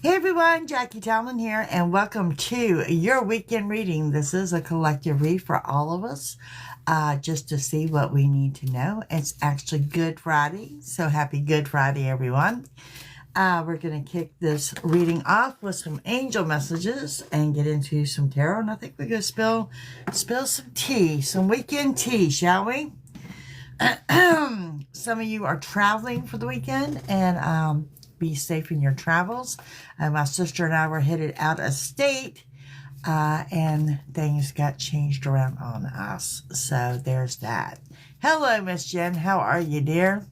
Hey everyone, Jackie Talman here, and welcome to your weekend reading. This is a collective read for all of us, just to see what we need to know. It's actually Good Friday, so happy Good Friday, everyone. We're going to kick this reading off with some angel messages and get into some tarot, and I think we're going to spill some tea, some weekend tea, shall we? Some of you are traveling for the weekend, and be safe in your travels. My sister and I were headed out of state, and things got changed around on us. So there's that. Hello, Miss Jen. How are you, dear?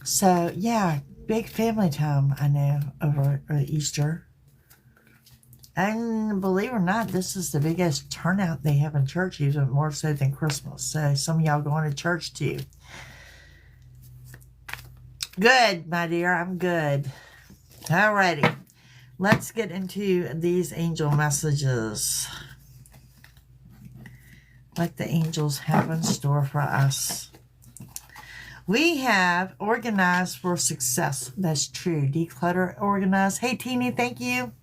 So, yeah, big family time, I know, over Easter. And believe it or not, this is the biggest turnout they have in church, even more so than Christmas. So some of y'all going to church too. Good, my dear. I'm good. Alrighty. Let's get into these angel messages. What the angels have in store for us. We have organized for success. That's true. Declutter, organize. Hey, Teeny, thank you.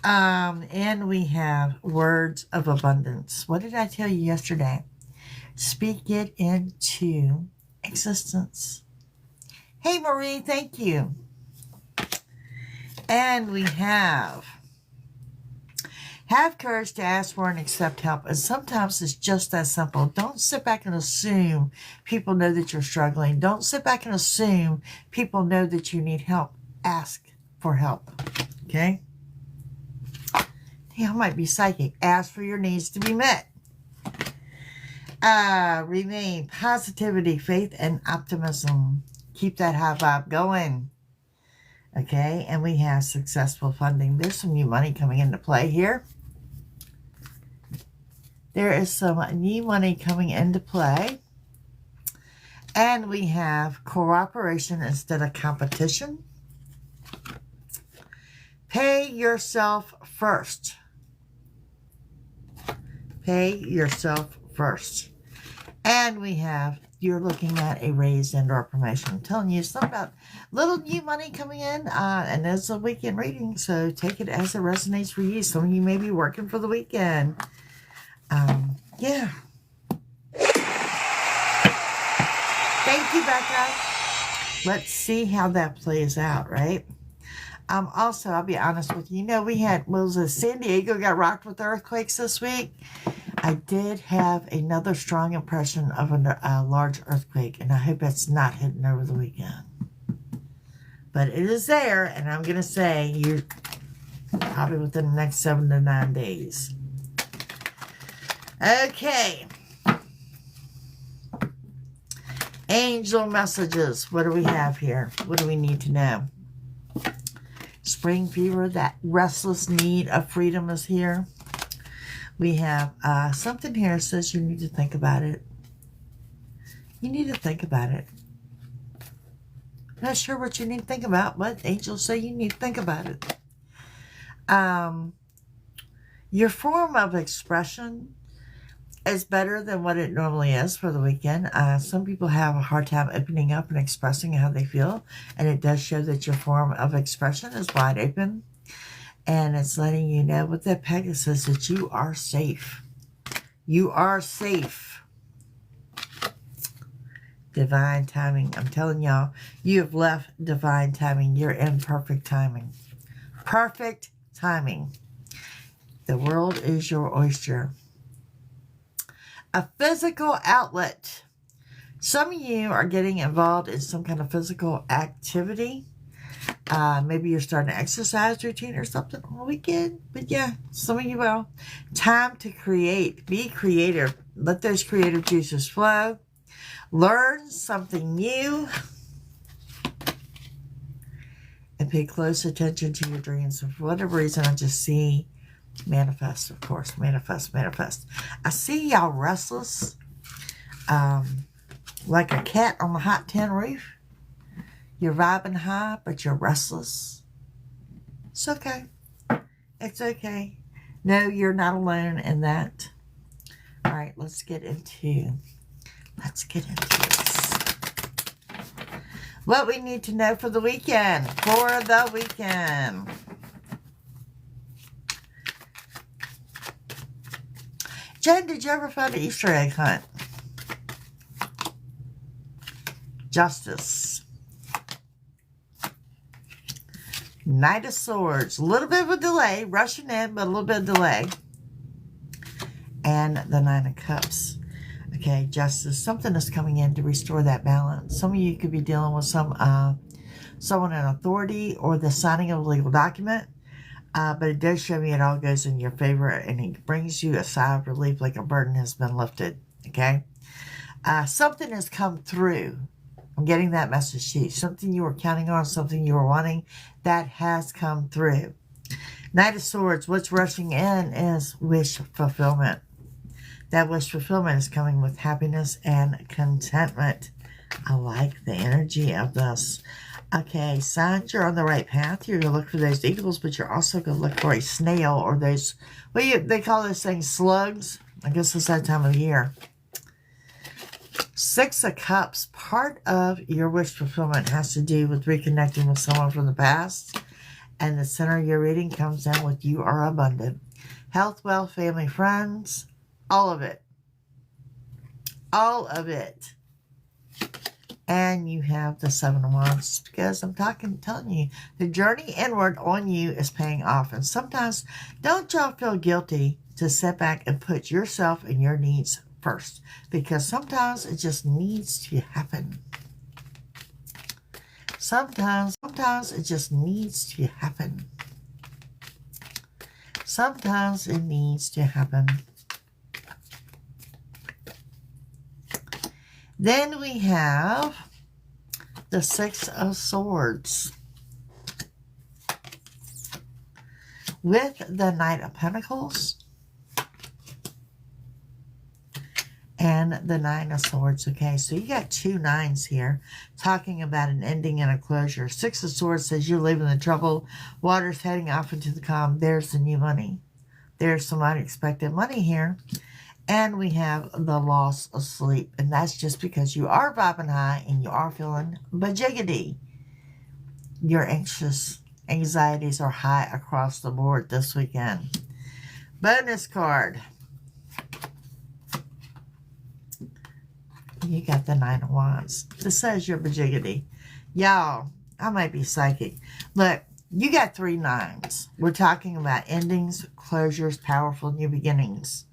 And we have words of abundance. What did I tell you yesterday? Speak it into existence. Hey, Marie, thank you. And we have courage to ask for and accept help. And sometimes it's just that simple. Don't sit back and assume people know that you're struggling. Don't sit back and assume people know that you need help. Ask for help. Okay? I might be psychic. Ask for your needs to be met. Remain positivity, faith, and optimism. Keep that high vibe going. Okay, and we have successful funding. There's some new money coming into play here. There is some new money coming into play. And we have cooperation instead of competition. Pay yourself first. Pay yourself first. And we have, you're looking at a raise and or promotion. I'm telling you something about little new money coming in. And it's a weekend reading, so take it as it resonates for you. Some of you may be working for the weekend. Yeah. Thank you, Becca. Let's see how that plays out, right? Also, I'll be honest with you. You know, we had, San Diego got rocked with earthquakes this week. I did have another strong impression of a large earthquake, and I hope it's not hitting over the weekend. But it is there, and I'm going to say you're probably within the next 7 to 9 days. Okay. Angel messages. What do we have here? What do we need to know? Spring fever, that restless need of freedom is here. We have something here that says you need to think about it. You need to think about it. Not sure what you need to think about, but angels say you need to think about it. Your form of expression is better than what it normally is for the weekend. Some people have a hard time opening up and expressing how they feel, and it does show that your form of expression is wide open. And it's letting you know with that Pegasus that you are safe. You are safe. Divine timing. I'm telling y'all, you have left divine timing. You're in perfect timing. Perfect timing. The world is your oyster. A physical outlet. Some of you are getting involved in some kind of physical activity. Maybe you're starting an exercise routine or something on the weekend. But yeah, some of you will. Time to create. Be creative. Let those creative juices flow. Learn something new. And pay close attention to your dreams. And for whatever reason, I just see manifest, of course. Manifest, manifest. I see y'all restless. Like a cat on the hot tin roof. You're vibing high, but you're restless. It's okay. It's okay. No, you're not alone in that. All right, let's get into this. What we need to know for the weekend. For the weekend. Jen, did you ever find an Easter egg hunt? Justice. Knight of Swords. A little bit of a delay. Rushing in, but a little bit of delay. And the Nine of Cups. Okay, Justice. Something is coming in to restore that balance. Some of you could be dealing with someone in authority or the signing of a legal document. But it does show me it all goes in your favor, and it brings you a sigh of relief like a burden has been lifted. Okay? Something has come through. I'm getting that message to you. Something you were counting on, something you were wanting, that has come through. Knight of Swords, what's rushing in is wish fulfillment. That wish fulfillment is coming with happiness and contentment. I like the energy of this. Okay, signs you're on the right path. You're going to look for those eagles, but you're also going to look for a snail or those, they call those things slugs. I guess it's that time of the year. Six of Cups. Part of your wish fulfillment has to do with reconnecting with someone from the past. And the center of your reading comes in with you are abundant. Health, wealth, family, friends. All of it. All of it. And you have the Seven of Wands, because I'm telling you, the journey inward on you is paying off. And sometimes, don't y'all feel guilty to sit back and put yourself and your needs first, because sometimes it just needs to happen. Sometimes it just needs to happen. Sometimes it needs to happen. Then we have the Six of Swords with the Knight of Pentacles and the Nine of Swords. Okay, so you got two nines here talking about an ending and a closure. Six of Swords says you're leaving the trouble. Water's heading off into the calm. There's the new money. There's some unexpected money here. And we have the loss of sleep. And that's just because you are vibing high and you are feeling bajiggity. Your anxieties are high across the board this weekend. Bonus card. You got the Nine of Wands. This says you're bajiggity. Y'all, I might be psychic. Look, you got three nines. We're talking about endings, closures, powerful new beginnings.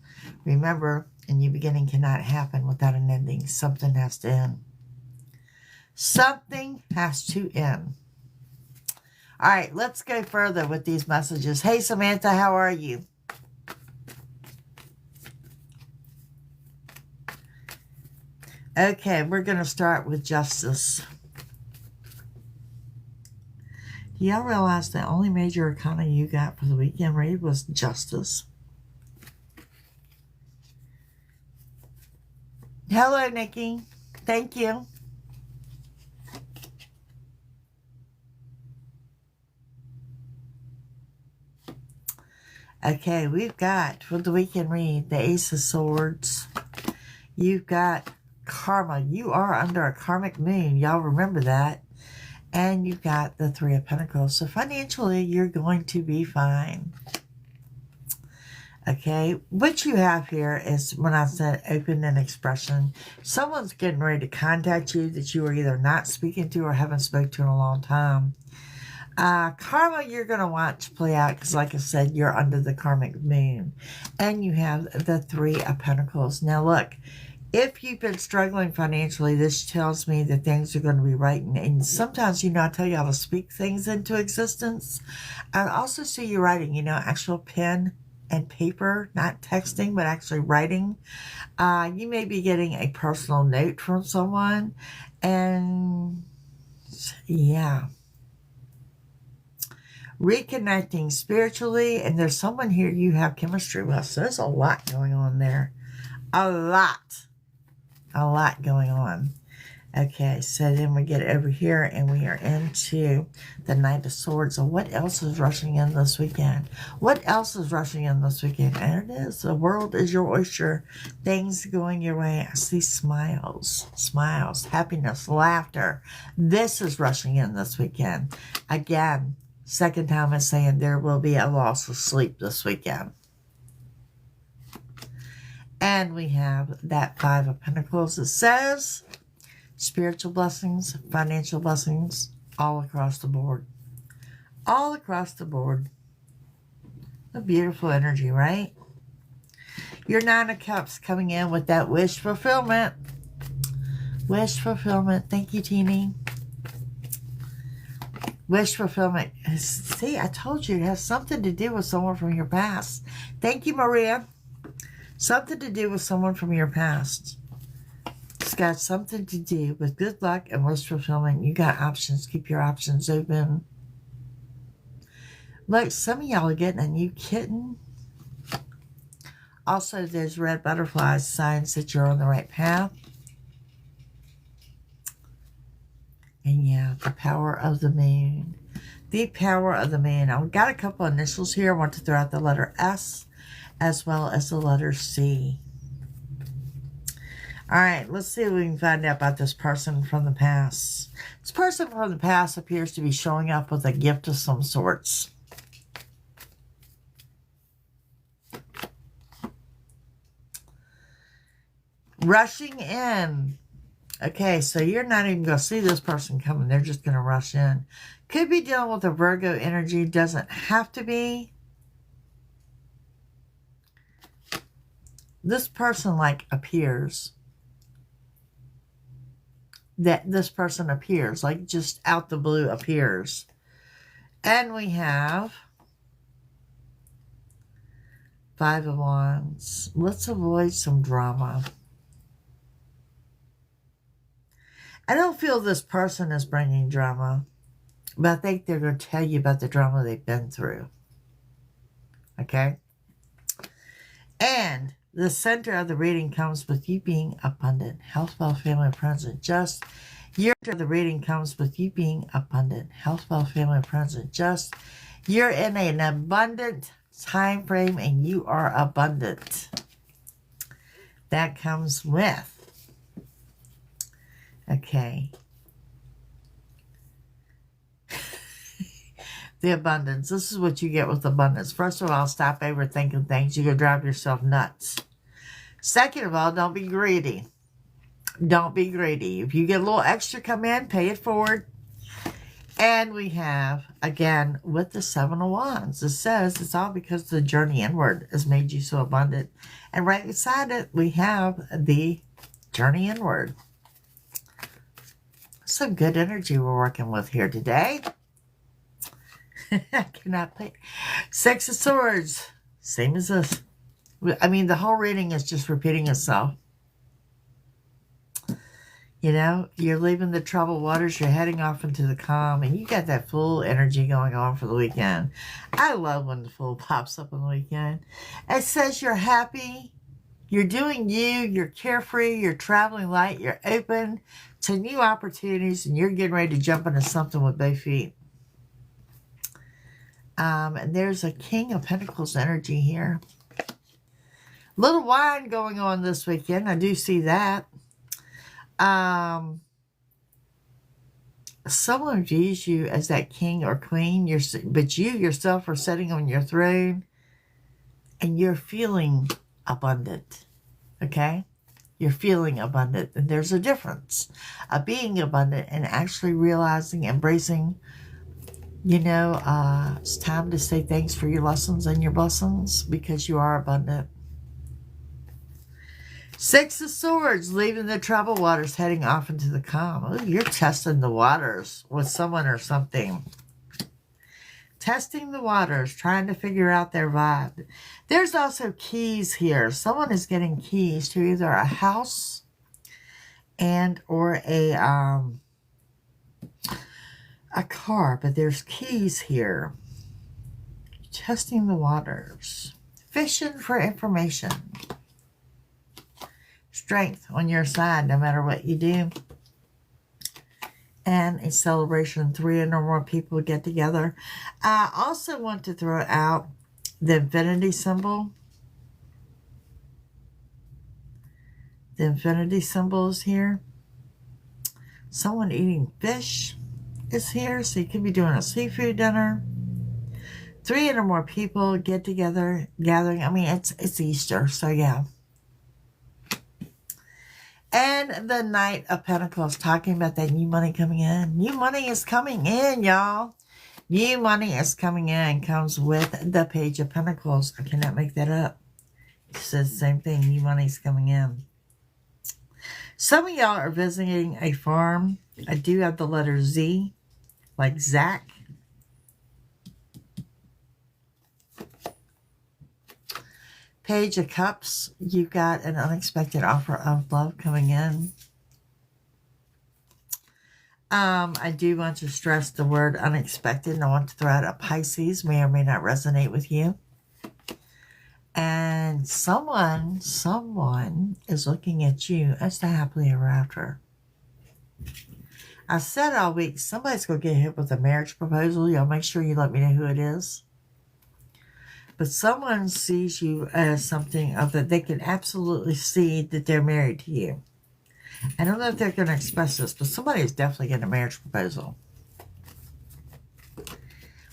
Remember, a new beginning cannot happen without an ending. Something has to end. Something has to end. All right, let's go further with these messages. Hey, Samantha, how are you? Okay, we're going to start with Justice. Do y'all realize the only major arcana you got for the weekend read was Justice? Hello, Nikki. Thank you. Okay, we've got, for the weekend read, the Ace of Swords. You've got Karma. You are under a karmic moon. Y'all remember that. And you've got the Three of Pentacles. So financially, you're going to be fine. Okay, what you have here is, when I said open and expression, someone's getting ready to contact you that you are either not speaking to or haven't spoken to in a long time. Karma, you're going to want to play out because, like I said, you're under the karmic moon. And you have the Three of Pentacles. Now, look, if you've been struggling financially, this tells me that things are going to be right. And sometimes, I tell you how to speak things into existence. I also see you writing, actual pen and paper, not texting, but actually writing. You may be getting a personal note from someone. And yeah. Reconnecting spiritually. And there's someone here you have chemistry with. So there's a lot going on there. A lot going on. Okay, so then we get over here and we are into the Knight of Swords. So what else is rushing in this weekend? What else is rushing in this weekend? And it is, the world is your oyster. Things going your way. I see smiles, happiness, laughter. This is rushing in this weekend. Again, second time I'm saying there will be a loss of sleep this weekend. And we have that Five of Pentacles. It says spiritual blessings, financial blessings, all across the board. All across the board. A beautiful energy, right? Your Nine of Cups coming in with that wish fulfillment. Wish fulfillment. Thank you, Teeny. Wish fulfillment. See, I told you it has something to do with someone from your past. Thank you, Maria. Something to do with someone from your past. It's got something to do with good luck and wish fulfillment. You got options. Keep your options open. Look, some of y'all are getting a new kitten. Also, there's red butterflies, signs that you're on the right path. And yeah, the power of the moon. The power of the moon. I've got a couple initials here. I want to throw out the letter S as well as the letter C. All right, let's see what we can find out about this person from the past. This person from the past appears to be showing up with a gift of some sorts. Rushing in. Okay, so you're not even going to see this person coming. They're just going to rush in. Could be dealing with a Virgo energy. Doesn't have to be. This person, like, appears. That this person appears. Like, just out the blue appears. And we have Five of Wands. Let's avoid some drama. I don't feel this person is bringing drama, but I think they're going to tell you about the drama they've been through. Okay? And the center of the reading comes with you being abundant. Health, wealth, family, friends, and just. Your the reading comes with you being abundant. Health, wealth, family, friends, and just. You're in an abundant time frame and you are abundant. That comes with. Okay. The abundance. This is what you get with abundance. First of all, stop overthinking things. You're going to drive yourself nuts. Second of all, don't be greedy. Don't be greedy. If you get a little extra come in, pay it forward. And we have, again, with the Seven of Wands, it says it's all because the journey inward has made you so abundant. And right beside it, we have the journey inward. Some good energy we're working with here today. I cannot play. Six of Swords. Same as this. I mean, the whole reading is just repeating itself. You know, you're leaving the troubled waters. You're heading off into the calm. And you got that full energy going on for the weekend. I love when the full pops up on the weekend. It says you're happy. You're doing you. You're carefree. You're traveling light. You're open to new opportunities. And you're getting ready to jump into something with both feet. And there's a King of Pentacles energy here. Little wine going on this weekend. I do see that. Someone views you as that king or queen. But you yourself are sitting on your throne. And you're feeling abundant. Okay? You're feeling abundant. And there's a difference of being abundant and actually realizing, embracing. You know, it's time to say thanks for your lessons and your blessings because you are abundant. Six of Swords, leaving the troubled waters, heading off into the calm. Oh, you're testing the waters with someone or something. Testing the waters, trying to figure out their vibe. There's also keys here. Someone is getting keys to either a house and or a car, but there's keys here. Testing the waters. Fishing for information. Strength on your side no matter what you do. and a celebration. 3 or more people get together. I also want to throw out the infinity symbol. The infinity symbol is here. Someone eating fish is here, so you could be doing a seafood dinner. 3 or more people get together, gathering. I mean, it's Easter, so yeah. And the Knight of Pentacles, talking about that new money coming in. New money is coming in, y'all. New money is coming in. Comes with the Page of Pentacles. I cannot make that up. It says the same thing. New money is coming in. Some of y'all are visiting a farm. I do have the letter Z, like Zach. Page of Cups. You've got an unexpected offer of love coming in. I do want to stress the word unexpected, and I want to throw out a Pisces. May or may not resonate with you. And someone is looking at you as the happily ever after. I said all week, somebody's going to get hit with a marriage proposal. Y'all make sure you let me know who it is. But someone sees you as something of that they can absolutely see that they're married to you. I don't know if they're going to express this, but somebody is definitely getting a marriage proposal.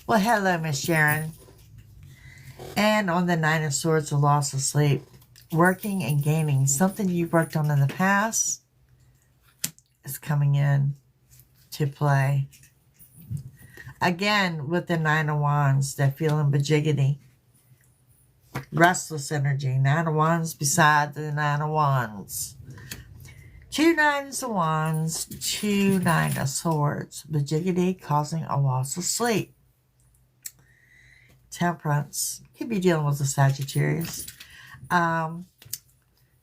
Well, hello, Miss Sharon. And on the Nine of Swords, the loss of sleep. Working and gaining. Something you've worked on in the past is coming in to play. Again, with the Nine of Wands, they're feeling bajiggity. Restless energy. 9 of Wands beside the 9 of Wands. 2 9s of Wands, 2 9 of Swords. Bajiggity causing a loss of sleep. Temperance. Could be dealing with a Sagittarius.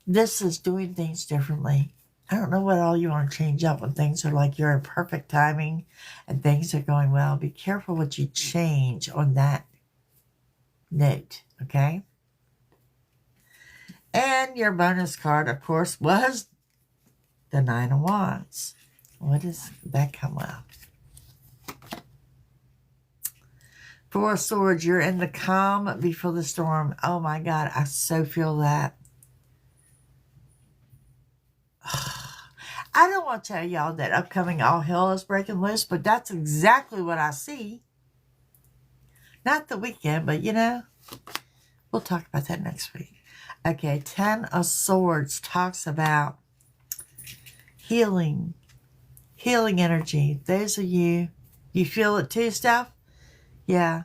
This is doing things differently. I don't know what all you want to change up when things are like you're in perfect timing and things are going well. Be careful what you change on that note, okay? And your bonus card, of course, was the 9 of Wands. What does that come up? 4 of Swords, you're in the calm before the storm. Oh my God, I so feel that. I don't want to tell y'all that upcoming all hell is breaking loose, but that's exactly what I see. Not the weekend, but you know, we'll talk about that next week. Okay, 10 of Swords talks about healing energy. Those of you feel it too, Steph? Yeah.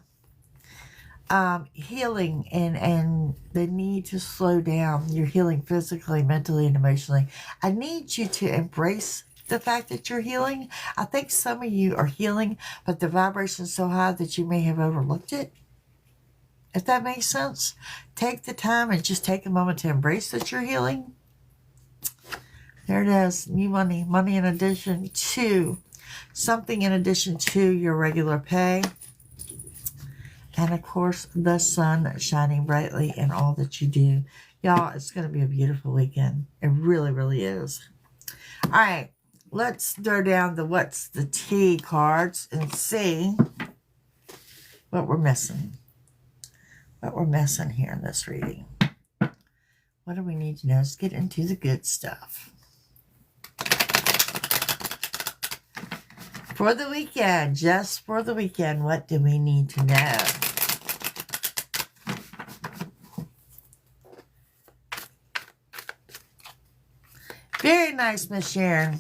Healing and the need to slow down. You're healing physically, mentally, and emotionally. I need you to embrace the fact that you're healing. I think some of you are healing, but the vibration's so high that you may have overlooked it. If that makes sense. Take the time and just take a moment to embrace that you're healing. There it is. New money. Money in addition to something in addition to your regular pay. And of course, the sun shining brightly in all that you do. Y'all, it's going to be a beautiful weekend. It really, really is. All right. Let's throw down the What's the Tea cards and see what we're missing. What we're missing here in this reading. What do we need to know? Let's get into the good stuff. For the weekend, just for the weekend, what do we need to know? Very nice, Miss Sharon.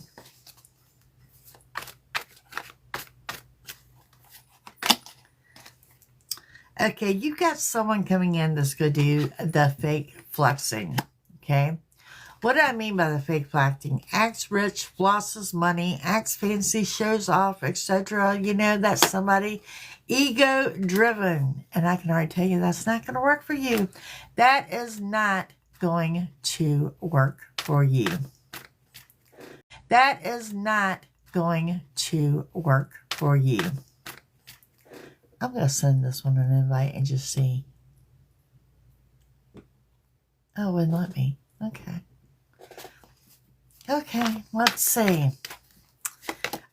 Okay, you got someone coming in that's going to do the fake flexing, okay? What do I mean by the fake flexing? Acts rich, flosses money, acts fancy, shows off, etc. You know, that's somebody ego-driven. And I can already tell you that's not going to work for you. That is not going to work for you. That is not going to work for you. I'm going to send this one an invite and just see. Oh, it wouldn't let me. Okay. Okay, let's see.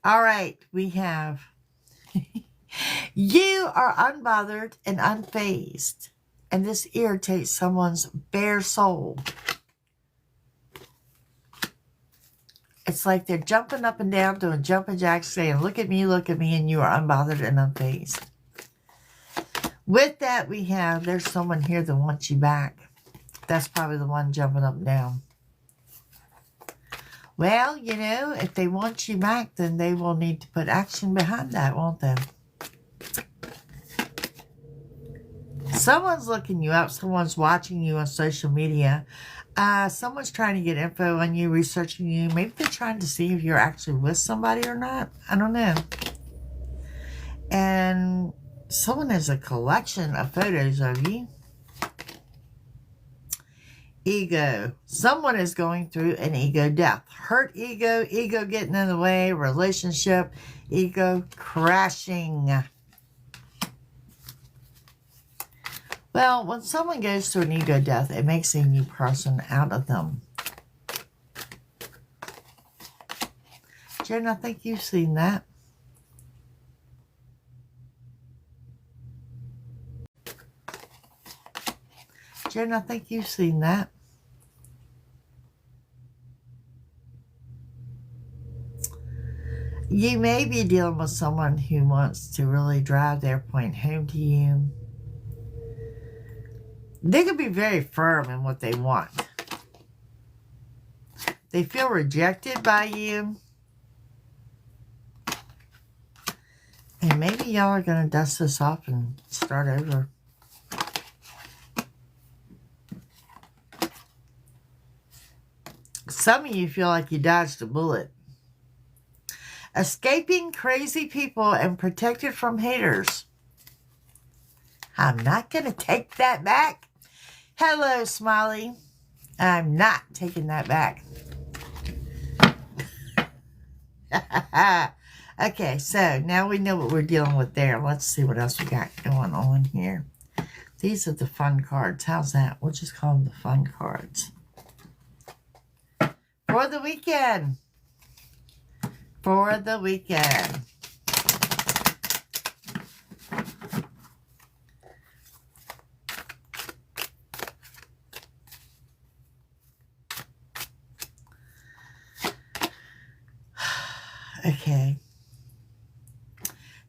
All right, we have you are unbothered and unfazed, and this irritates someone's bare soul. It's like they're jumping up and down doing jumping jacks saying, look at me, and you are unbothered and unfazed. With that, we have, there's someone here that wants you back. That's probably the one jumping up and down. Well, you know, if they want you back, then they will need to put action behind that, won't they? Someone's looking you up. Someone's watching you on social media. Someone's trying to get info on you, researching you. Maybe they're trying to see if you're actually with somebody or not. I don't know. And someone has a collection of photos of you. Ego. Someone is going through an ego death. Hurt ego, ego getting in the way, relationship, ego crashing. Well, when someone goes through an ego death, it makes a new person out of them. Jen, I think you've seen that. Jen, I think you've seen that. You may be dealing with someone who wants to really drive their point home to you. They can be very firm in what they want. They feel rejected by you. And maybe y'all are going to dust this off and start over. Some of you feel like you dodged a bullet. Escaping crazy people and protected from haters. I'm not going to take that back. Hello, Smiley. I'm not taking that back. Okay, so now we know what we're dealing with there. Let's see what else we got going on here. These are the fun cards. How's that? We'll just call them the fun cards. For the weekend. For the weekend. Okay.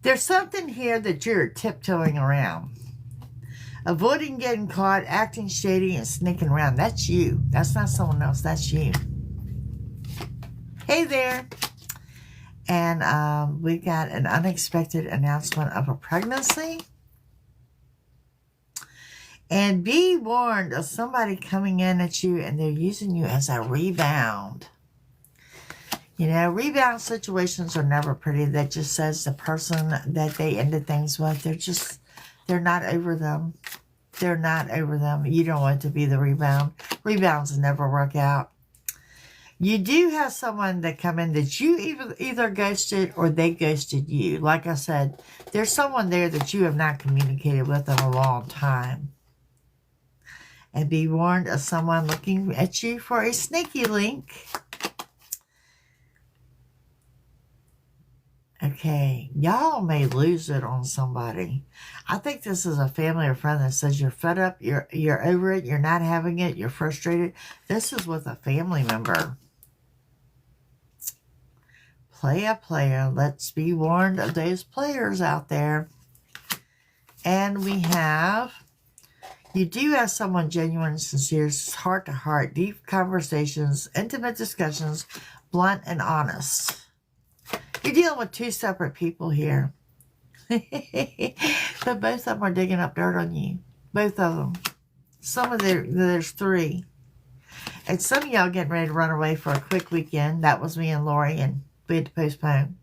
There's something here that you're tiptoeing around. Avoiding getting caught, acting shady, and sneaking around. That's you. That's not someone else. That's you. Hey there. And we got an unexpected announcement of a pregnancy. And be warned of somebody coming in at you and they're using you as a rebound. You know, rebound situations are never pretty. That just says the person that they ended things with, they're not over them. They're not over them. You don't want to be the rebound. Rebounds never work out. You do have someone that come in that you either ghosted or they ghosted you. Like I said, there's someone there that you have not communicated with in a long time. And be warned of someone looking at you for a sneaky link. Okay, y'all may lose it on somebody. I think this is a family or friend that says you're fed up, you're over it, you're not having it, you're frustrated. This is with a family member. Player. Let's be warned of those players out there. And we have, you do have someone genuine, sincere, heart to heart, deep conversations, intimate discussions, blunt and honest. You're dealing with two separate people here. But both of them are digging up dirt on you. Both of them. There's three. And some of y'all getting ready to run away for a quick weekend. That was me and Lori, and we had to postpone.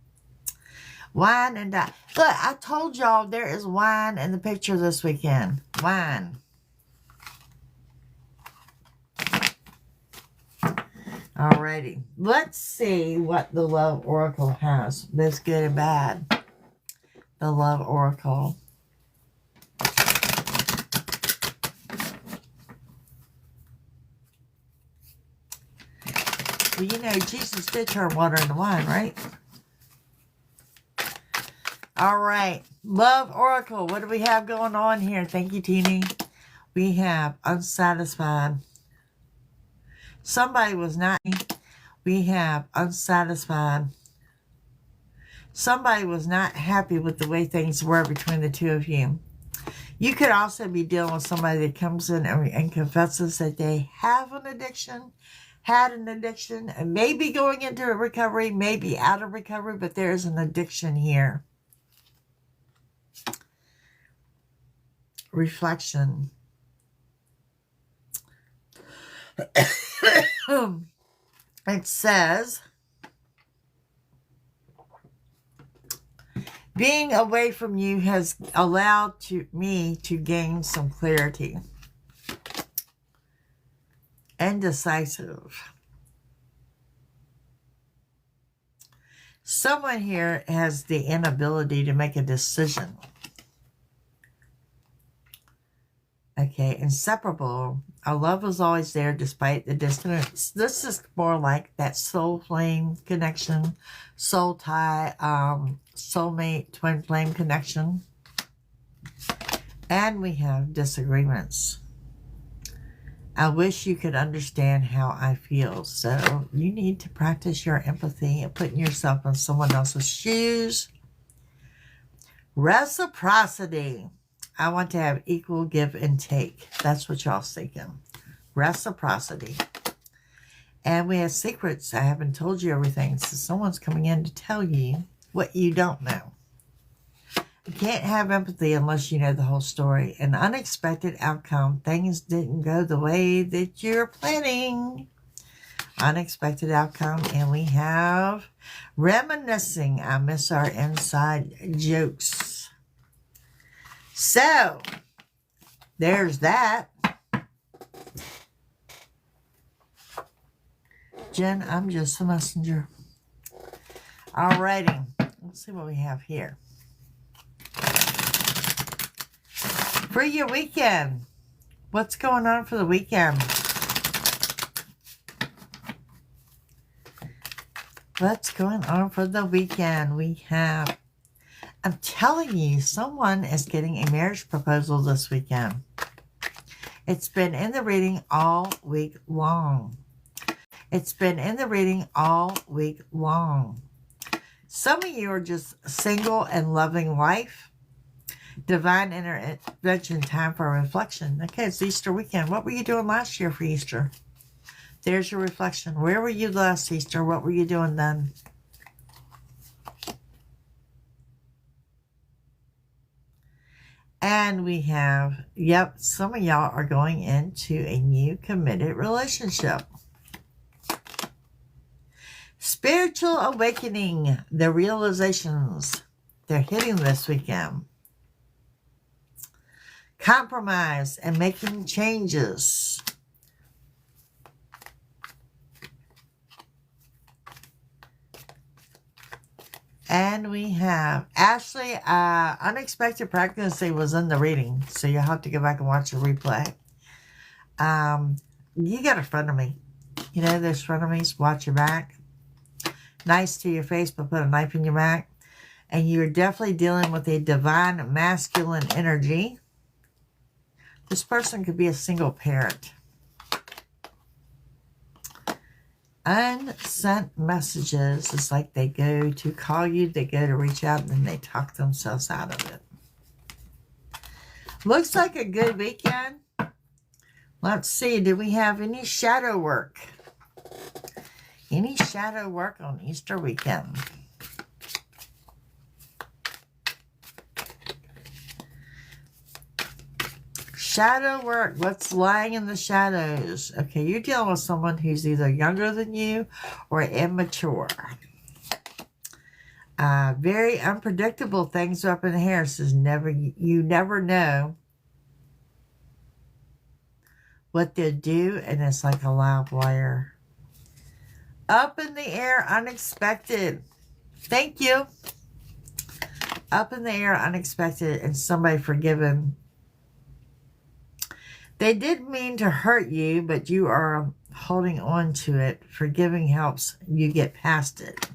Wine and dine. Look, I told y'all there is wine in the picture this weekend. Wine. Alrighty, let's see what the Love Oracle has. That's good and bad. The Love Oracle. Well, you know, Jesus did turn water into wine, right? All right. Love Oracle. What do we have going on here? Thank you, Teeny. We have unsatisfied. Somebody was not. We have unsatisfied. Somebody was not happy with the way things were between the two of you. You could also be dealing with somebody that comes in and confesses that they have an addiction, had an addiction, and may be going into a recovery, may be out of recovery, but there's an addiction here. Reflection. It says, being away from you has allowed me to gain some clarity. Indecisive. Someone here has the inability to make a decision. Okay, inseparable. Our love is always there despite the distance. This is more like that soul flame connection, soul tie, soulmate, twin flame connection. And we have disagreements. I wish you could understand how I feel. So you need to practice your empathy and putting yourself in someone else's shoes. Reciprocity. I want to have equal give and take. That's what y'all seeking. Reciprocity. And we have secrets. I haven't told you everything. So someone's coming in to tell you what you don't know. You can't have empathy unless you know the whole story. An unexpected outcome. Things didn't go the way that you're planning. Unexpected outcome. And we have reminiscing. I miss our inside jokes. So, there's that. Jen, I'm just a messenger. Alrighty. Let's see what we have here. For your weekend. What's going on for the weekend? What's going on for the weekend? We have... I'm telling you, someone is getting a marriage proposal this weekend. It's been in the reading all week long. It's been in the reading all week long. Some of you are just single and loving life. Divine intervention, time for reflection. Okay, it's Easter weekend. What were you doing last year for Easter? There's your reflection. Where were you last Easter? What were you doing then? And we have, yep, some of y'all are going into a new committed relationship. Spiritual awakening, the realizations, they're hitting this weekend. Compromise and making changes. And we have Ashley, unexpected pregnancy was in the reading, so you'll have to go back and watch the replay. You got a frenemy. You know those frenemies, watch your back. Nice to your face, but put a knife in your back. And you're definitely dealing with a divine masculine energy. This person could be a single parent. Unsent messages. It's like they go to call you, they go to reach out, and then they talk themselves out of it. Looks like a good weekend. Let's see, do we have any shadow work? Any shadow work on Easter weekend? Shadow work. What's lying in the shadows? Okay, you're dealing with someone who's either younger than you or immature. Very unpredictable things up in the air. Says you never know what they'll do, and it's like a live wire. Up in the air, unexpected. Thank you. Up in the air, unexpected, and somebody forgiven. They didn't mean to hurt you, but you are holding on to it. Forgiving helps you get past it.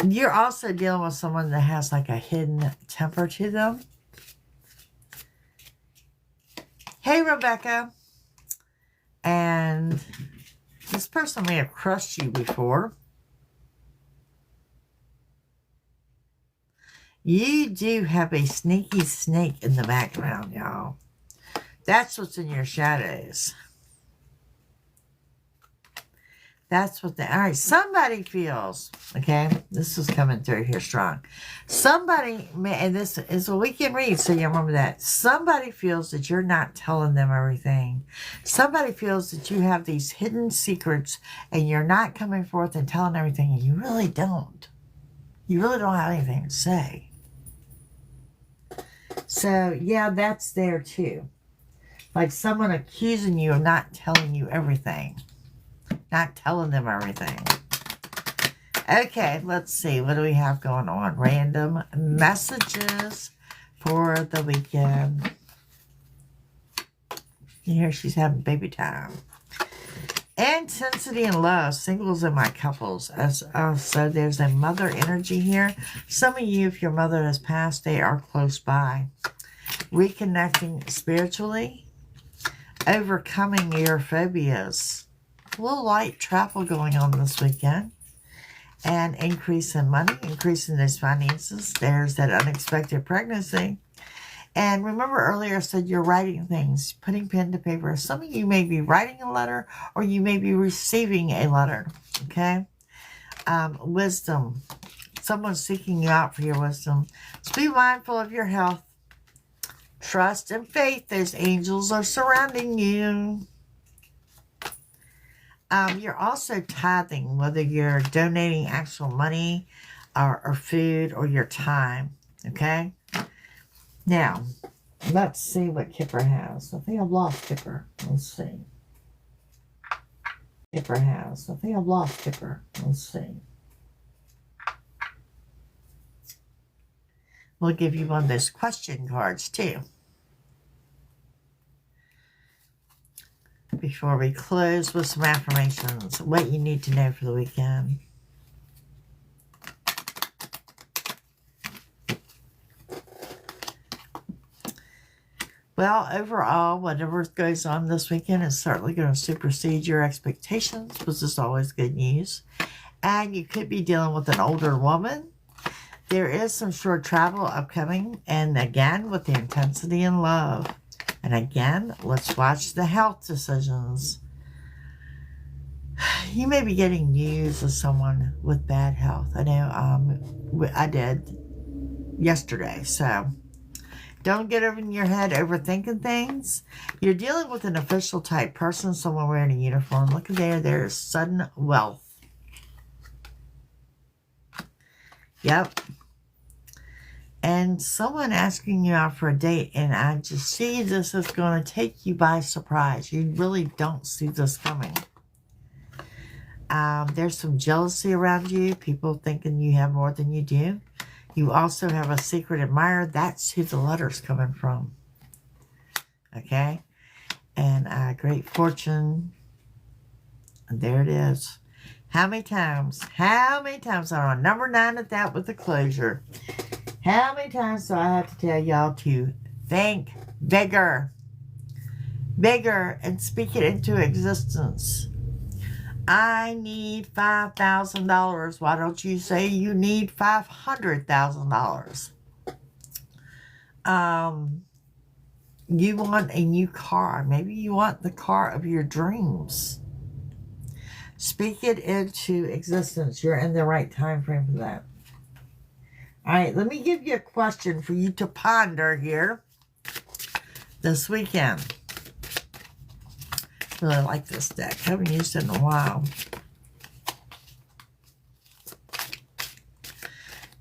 You're also dealing with someone that has like a hidden temper to them. Hey, Rebecca. And this person may have crushed you before. You do have a sneaky snake in the background, y'all. That's what's in your shadows. That's what all right, somebody feels, okay, this is coming through here strong. Somebody, and this is a weekend read, so you remember that. Somebody feels that you're not telling them everything. Somebody feels that you have these hidden secrets and you're not coming forth and telling everything, and you really don't. You really don't have anything to say. So, yeah, that's there too. Like someone accusing you of not telling you everything. Not telling them everything. Okay, let's see. What do we have going on? Random messages for the weekend. Here she's having baby time. Intensity and love, singles and my couples. So there's a mother energy here. Some of you, if your mother has passed, they are close by. Reconnecting spiritually. Overcoming your phobias. A little light travel going on this weekend. And increase in money, increasing those finances. There's that unexpected pregnancy. And remember earlier I said you're writing things, putting pen to paper. Some of you may be writing a letter or you may be receiving a letter. Okay? Wisdom. Someone's seeking you out for your wisdom. So be mindful of your health. Trust and faith. Those angels are surrounding you. You're also tithing, whether you're donating actual money or food or your time. Okay? Now, let's see what Kipper has. I think I've lost Kipper. Let's see. Kipper has. I think I've lost Kipper. Let's see. We'll give you one of those question cards, too. Before we close with some affirmations, what you need to know for the weekend. Well, overall, whatever goes on this weekend is certainly going to supersede your expectations, which is always good news. And you could be dealing with an older woman. There is some short travel upcoming, and again, with the intensity and love. And again, let's watch the health decisions. You may be getting news of someone with bad health. I know I did yesterday. So don't get over in your head overthinking things. You're dealing with an official type person, someone wearing a uniform. Look at there. There's sudden wealth. Yep. And someone asking you out for a date, and I just see this is going to take you by surprise. You really don't see this coming. There's some jealousy around you, people thinking you have more than you do. You also have a secret admirer. That's who the letter's coming from. Okay? And great fortune. And there it is. How many times? How many times? I'm on number 9 at that with the closure. How many times do I have to tell y'all to think bigger? Bigger and speak it into existence. I need $5,000. Why don't you say you need $500,000? You want a new car. Maybe you want the car of your dreams. Speak it into existence. You're in the right time frame for that. All right, let me give you a question for you to ponder here this weekend. Really like this deck. Haven't used it in a while.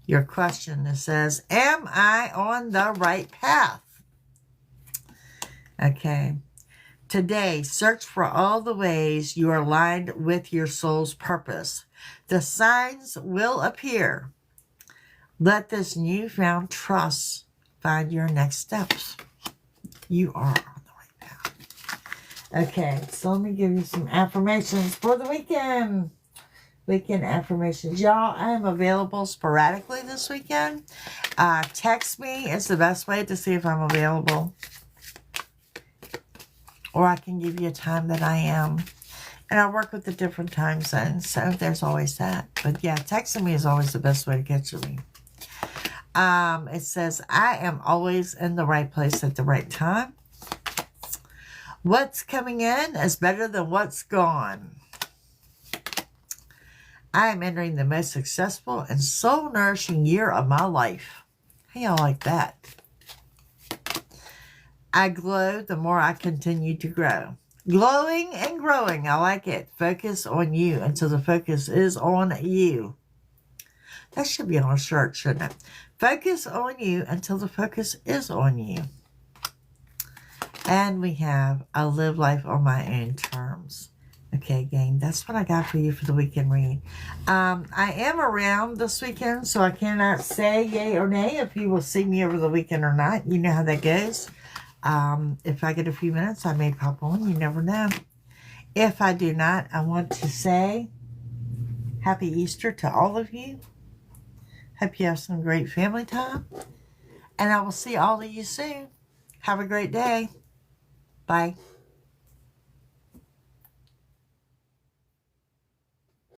Your question, it says, am I on the right path? Okay. Today, search for all the ways you are aligned with your soul's purpose. The signs will appear. Let this newfound trust find your next steps. You are on the right path. Okay, so let me give you some affirmations for the weekend. weekend affirmations. Y'all, I am available sporadically this weekend. Text me is the best way to see if I'm available. Or I can give you a time that I am. And I work with the different time zones, so there's always that. But yeah, texting me is always the best way to get to me. It says, I am always in the right place at the right time. What's coming in is better than what's gone. I am entering the most successful and soul-nourishing year of my life. How y'all like that? I glow the more I continue to grow. Glowing and growing. I like it. Focus on you until the focus is on you. That should be on a shirt, shouldn't it? Focus on you until the focus is on you. And we have, I live life on my own terms. Okay, gang, that's what I got for you for the weekend read. I am around this weekend, so I cannot say yay or nay if you will see me over the weekend or not. You know how that goes. If I get a few minutes, I may pop on. You never know. If I do not, I want to say Happy Easter to all of you. Hope you have some great family time. And I will see all of you soon. Have a great day. Bye.